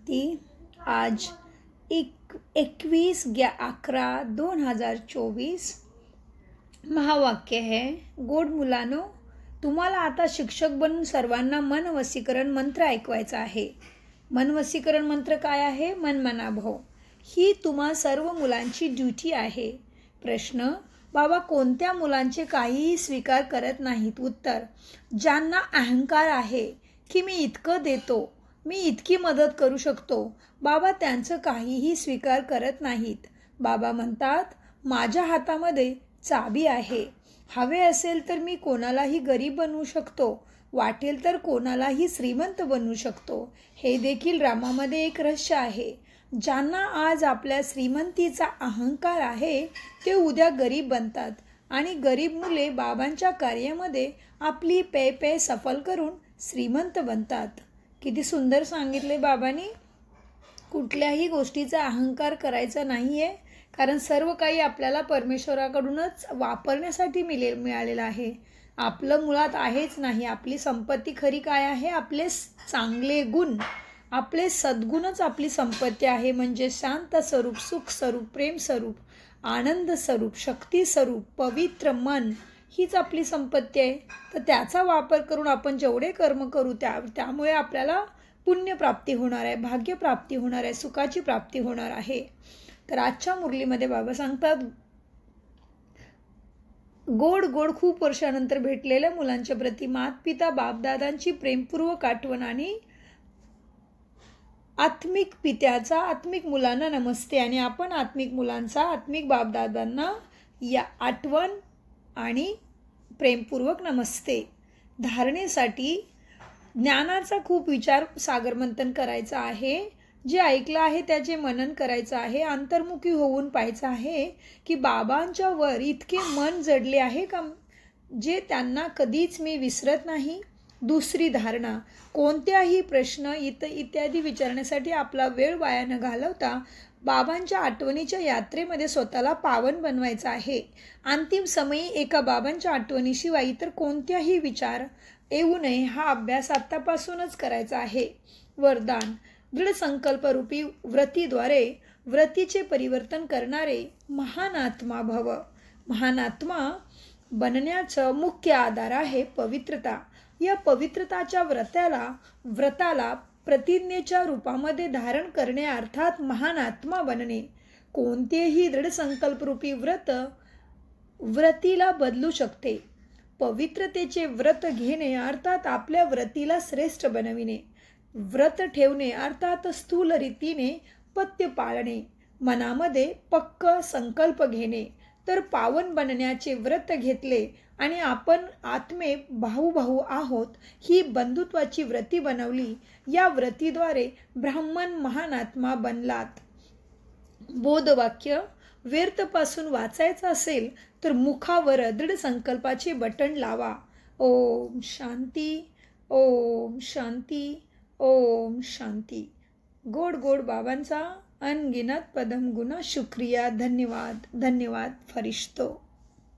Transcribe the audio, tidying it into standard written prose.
शांती. आज 21/11/2024 महावाक्य है, गोड मुलांनो, तुम्हाला आता शिक्षक बनून सर्वांना मनवशीकरण मंत्र ऐकवायचा आहे. मनवशीकरण मंत्र काय आहे? मनमनाभव. ही तुम्हा सर्व मुलांची ड्युटी आहे. प्रश्न: बाबा कोणत्या मुलांचे काहीही स्वीकार करत नाहीत? उत्तर: ज्यांना अहंकार आहे की मी इतकं देतो, मी इतकी मदत करू शकतो. बाबा त्यांचं काहीही स्वीकार करत नाहीत. बाबा म्हणतात, माझ्या हातामध्ये चाबी आहे. हवे असेल तर मी कोणालाही गरीब बनवू शकतो, वाटेल तर कोणालाही श्रीमंत बनवू शकतो. हे देखील रामामध्ये एक रहस्य आहे. ज्यांना आज आपल्या श्रीमंतीचा अहंकार आहे ते उद्या गरीब बनतात आणि गरीब मुले बाबांच्या कार्यामध्ये आपली पे सफल करून श्रीमंत बनतात. किती सुंदर सांगितले बाबांनी. कुठल्याही गोष्टीचा अहंकार करायचा नाही आहे, कारण सर्व काही आपल्याला परमेश्वराकडूनच वापरण्यासाठी मिळालेलं आहे. आपलं मुळात आहेच नाही. आपली संपत्ती खरी काय आहे? आपले चांगले गुण, आपले सद्गुणच आपली संपत्ती आहे. म्हणजे शांत स्वरूप, सुख स्वरूप, प्रेम स्वरूप, आनंद स्वरूप, शक्ती स्वरूप, पवित्र मन, हीच आपली संपत्ती आहे. तर त्याचा वापर करून आपण जेवढे कर्म करू त्यामुळे आपल्याला पुण्यप्राप्ती होणार आहे, भाग्यप्राप्ती होणार आहे, सुखाची प्राप्ती होणार आहे. तर आजच्या मुरलीमध्ये बाबा सांगतात, गोड गोड खूप वर्षानंतर भेटलेल्या मुलांच्या प्रती मातपिता बापदादांची प्रेमपूर्वक आठवण आणि आत्मिक पित्याचा आत्मिक मुलांना नमस्ते. आणि आपण आत्मिक मुलांचा आत्मिक बापदादांना या आठवण आणि प्रेमपूर्वक नमस्ते. धारणेसाठी ज्ञानाचा खूप विचार सागरमंथन करायचा आहे. जे ऐकलं आहे त्याचे मनन करायचं आहे. अंतर्मुखी होऊन पाहायचं आहे की बाबांच्या वर इतके मन जडले आहे का, जे त्यांना कधीच मी विसरत नाही. दुसरी धारणा, कोणत्याही प्रश्न इत्यादी विचारण्यासाठी आपला वेळ वाया न घालवता बाबांच्या आठवणीच्या यात्रेमध्ये स्वतःला पावन बनवायचं आहे. अंतिम समयी एका बाबांच्या आठवणीशिवाय इतर कोणत्याही विचार येऊ नये हा अभ्यास आत्तापासूनच करायचा आहे. वरदान: दृढ संकल्परूपी व्रतीद्वारे व्रतीचे परिवर्तन करणारे महान आत्मा भव. महान आत्मा बनण्याचा मुख्य आधार आहे पवित्रता. या पवित्रताच्या व्रताला प्रतिज्ञेच्या रूपामध्ये धारण करणे अर्थात महान आत्मा बनणे. कोणतेही दृढ संकल्परूपी व्रतीला बदलू शकते. पवित्रतेचे व्रत घेणे अर्थात आपल्या व्रतीला श्रेष्ठ बनविणे. व्रत ठेवणे अर्थात स्थूल रीतीने पथ्य पाळणे. मनामध्ये पक्क संकल्प घेणे. तर पावन बनण्याचे व्रत घेतले आणि आपण आत्मे भाऊ आहोत ही बंधुत्वाची व्रती बनवली. या व्रतीद्वारे ब्राह्मण महान आत्मा बनलात. बोधवाक्य: व्यर्थपासून वाचायचं असेल तर मुखावर दृढ संकल्पाचे बटन लावा. ओम शांती, ओम शांती, ओम शांती. गोड गोड बाबांचा अनगिनत पदम गुना शुक्रिया. धन्यवाद, धन्यवाद फरिश्तो.